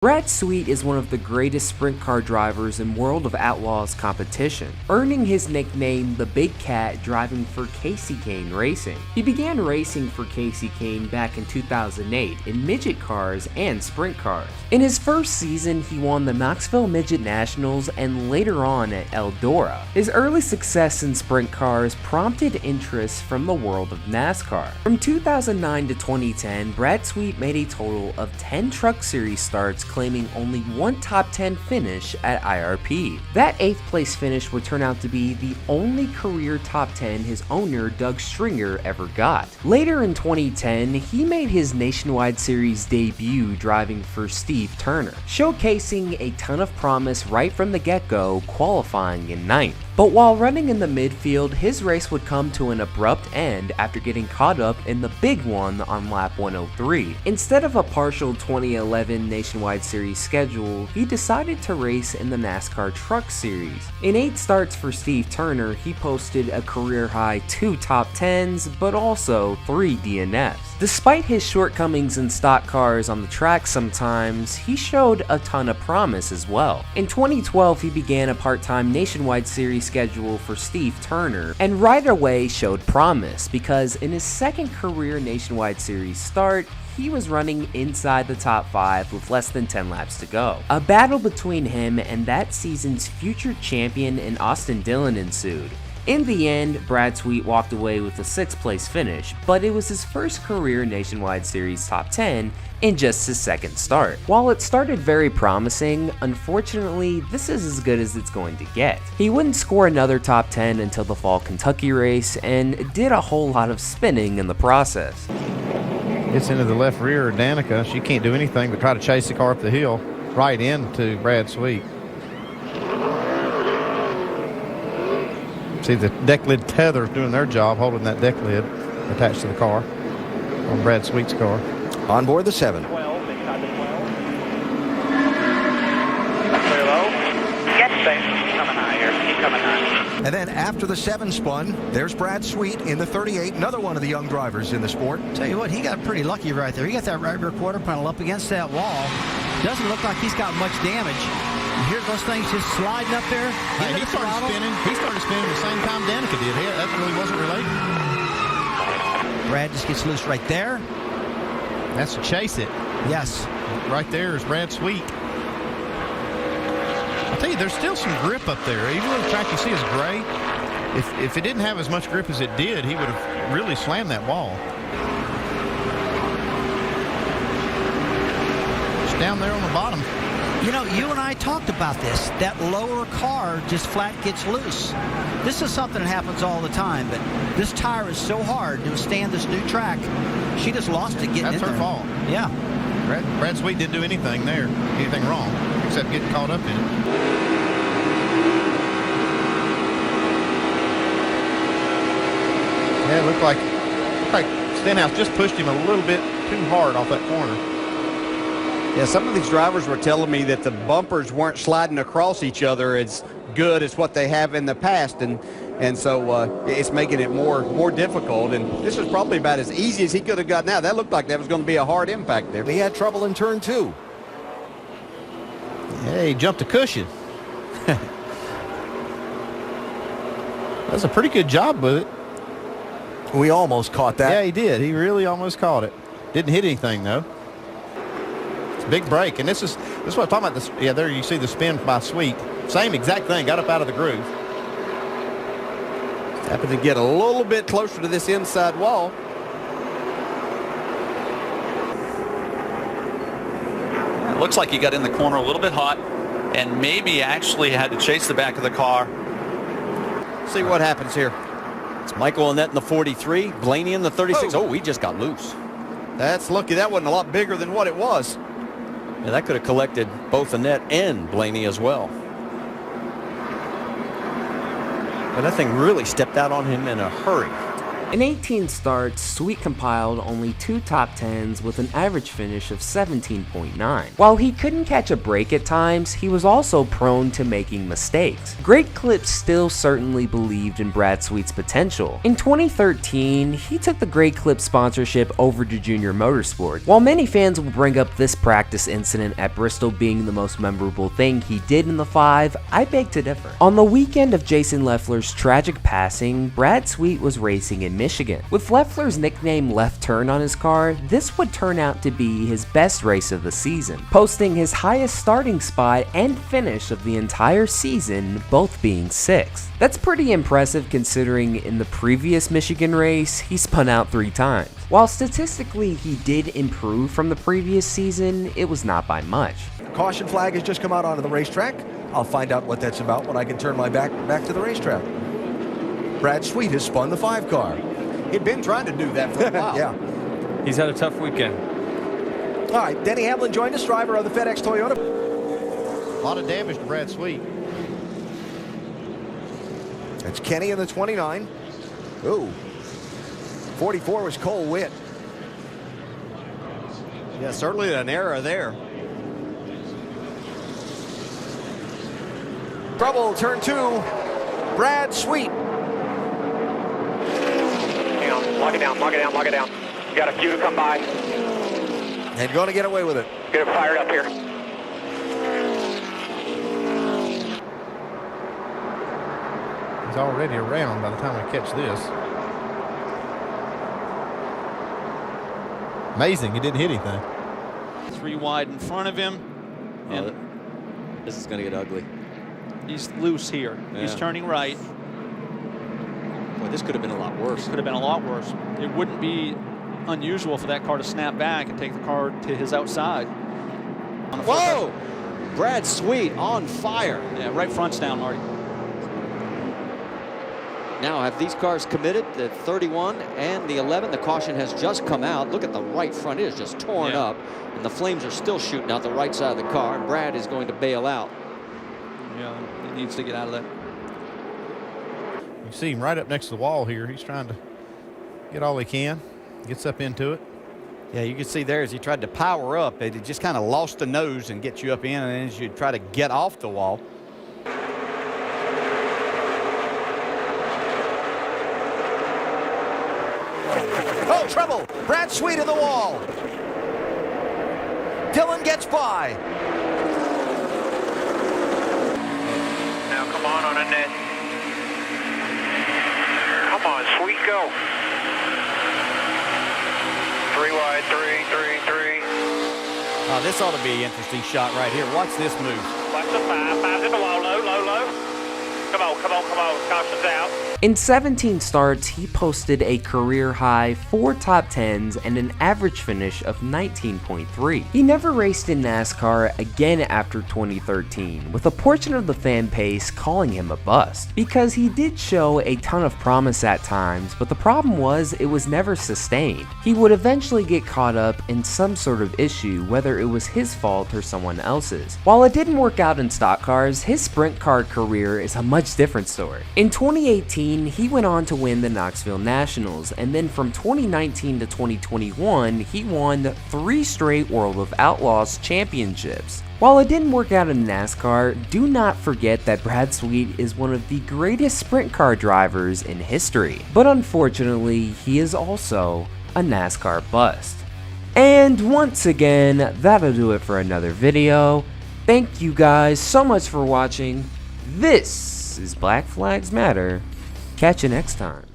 Brad Sweet is one of the greatest sprint car drivers in World of Outlaws competition, earning his nickname the Big Cat driving for Kasey Kahne Racing. He began racing for Kasey Kahne back in 2008 in midget cars and sprint cars. In his first season, he won the Knoxville Midget Nationals and later on at Eldora. His early success in sprint cars prompted interest from the world of NASCAR. From 2009 to 2010, Brad Sweet made a total of 10 Truck Series starts, claiming only one top 10 finish at IRP. That 8th place finish would turn out to be the only career top 10 his owner Doug Stringer ever got. Later in 2010, he made his Nationwide Series debut driving for Steve Turner, showcasing a ton of promise right from the get-go, qualifying in 9th. But while running in the midfield, his race would come to an abrupt end after getting caught up in the big one on lap 103. Instead of a partial 2011 Nationwide Series schedule, he decided to race in the NASCAR Truck Series. In 8 starts for Steve Turner, he posted a career-high 2 top 10s, but also 3 DNFs. Despite his shortcomings in stock cars on the track sometimes, he showed a ton of promise as well. In 2012, he began a part-time Nationwide Series schedule for Steve Turner, and right away showed promise because in his second career Nationwide Series start, he was running inside the top 5 with less than 10 laps to go. A battle between him and that season's future champion in Austin Dillon ensued. In the end, Brad Sweet walked away with a 6th place finish, but it was his first career Nationwide Series top 10 in just his second start. While it started very promising, unfortunately, this is as good as it's going to get. He wouldn't score another top 10 until the fall Kentucky race and did a whole lot of spinning in the process. Gets into the left rear of Danica. She can't do anything but try to chase the car up the hill right into Brad Sweet. See the deck lid tethers doing their job, holding that deck lid attached to the car on Brad Sweet's car. On board the 7. 12, inside the 12. Clear low. Get safe. Keep coming high here. Keep coming high. And then after the 7 spun, there's Brad Sweet in the 38, another one of the young drivers in the sport. Tell you what, he got pretty lucky right there. He got that right rear quarter panel up against that wall. Doesn't look like he's got much damage. You hear those things just sliding up there? Hey, he started spinning. He started spinning the same time Danica did. That really wasn't related. Brad just gets loose right there. That's to chase it. Yes. Right there is Brad Sweet. I'll tell you, there's still some grip up there. Even though the track you see is gray, if it didn't have as much grip as it did, he would have really slammed that wall. It's down there on the bottom. You know, you and I talked about this. That lower car just flat gets loose. This is something that happens all the time, but this tire is so hard to withstand this new track. She just lost it getting in there. That's her fault. Yeah. Brad Sweet didn't do anything there, anything wrong, except getting caught up in it. Yeah, it looked like Stenhouse just pushed him a little bit too hard off that corner. Yeah, some of these drivers were telling me that the bumpers weren't sliding across each other as good as what they have in the past, and so it's making it more difficult. And this was probably about as easy as he could have gotten out. That looked like that was going to be a hard impact there. He had trouble in turn 2. Yeah, he jumped a cushion. That's a pretty good job with it. We almost caught that. Yeah, he did. He really almost caught it. Didn't hit anything though. It's a big break, and this is what I'm talking about. This, yeah, there you see the spin by Sweet. Same exact thing. Got up out of the groove. Happened to get a little bit closer to this inside wall. It looks like he got in the corner a little bit hot and maybe actually had to chase the back of the car. See what happens here. It's Michael Annette in the 43, Blaney in the 36. Oh, he just got loose. That's lucky. That wasn't a lot bigger than what it was. Yeah, that could have collected both Annette and Blaney as well. But that thing really stepped out on him in a hurry. In 18 starts, Sweet compiled only 2 top 10s with an average finish of 17.9. While he couldn't catch a break at times, he was also prone to making mistakes. Great Clips still certainly believed in Brad Sweet's potential. In 2013, he took the Great Clips sponsorship over to Junior Motorsport. While many fans will bring up this practice incident at Bristol being the most memorable thing he did in the 5, I beg to differ. On the weekend of Jason Leffler's tragic passing, Brad Sweet was racing in Michigan. With Leffler's nickname Left Turn on his car, this would turn out to be his best race of the season, posting his highest starting spot and finish of the entire season, both being 6th. That's pretty impressive considering in the previous Michigan race, he spun out 3 times. While statistically he did improve from the previous season, it was not by much. Caution flag has just come out onto the racetrack. I'll find out what that's about when I can turn my back to the racetrack. Brad Sweet has spun the 5 car. He'd been trying to do that for a while. Yeah. He's had a tough weekend. All right, Denny Hamlin joined us, driver of the FedEx Toyota. A lot of damage to Brad Sweet. It's Kenny in the 29. Ooh. 44 was Cole Witt. Yeah, certainly an error there. Trouble, turn 2. Brad Sweet. Hang on, lock it down, lock it down, lock it down. You got a few to come by. And going to get away with it. Get it fired up here. He's already around by the time we catch this. Amazing, he didn't hit anything. 3 wide in front of him. And this is going to get ugly. he's loose here. Yeah. He's turning right. Boy, this could have been a lot worse. Could have been a lot worse. It wouldn't be unusual for that car to snap back and take the car to his outside. Whoa! Brad Sweet on fire. Yeah, right front's down, Marty. Now, have these cars committed? The 31 and the 11, the caution has just come out. Look at the right front. It is just torn up, and the flames are still shooting out the right side of the car, and Brad is going to bail out. Yeah, he needs to get out of that. You see him right up next to the wall here. He's trying to get all he can. Gets up into it. Yeah, you can see there as he tried to power up, it just kind of lost the nose and get you up in, and then as you try to get off the wall. Oh, trouble! Brad Sweet in the wall. Dillon gets by. Now come on a net. Come on, Sweet, go. 3 wide, 3. Oh, this ought to be an interesting shot right here. Watch this move. Watch the 5. 5's in the wall, low. Come on. Caution's out. In 17 starts, he posted a career-high 4 top 10s and an average finish of 19.3. He never raced in NASCAR again after 2013, with a portion of the fan base calling him a bust, because he did show a ton of promise at times, but the problem was it was never sustained. He would eventually get caught up in some sort of issue, whether it was his fault or someone else's. While it didn't work out in stock cars, his sprint car career is a much different story. In 2018, he went on to win the Knoxville Nationals, and then from 2019 to 2021, he won 3 straight World of Outlaws championships. While it didn't work out in NASCAR, do not forget that Brad Sweet is one of the greatest sprint car drivers in history. But unfortunately, he is also a NASCAR bust. And once again, that'll do it for another video. Thank you guys so much for watching. This is Black Flags Matter. Catch you next time.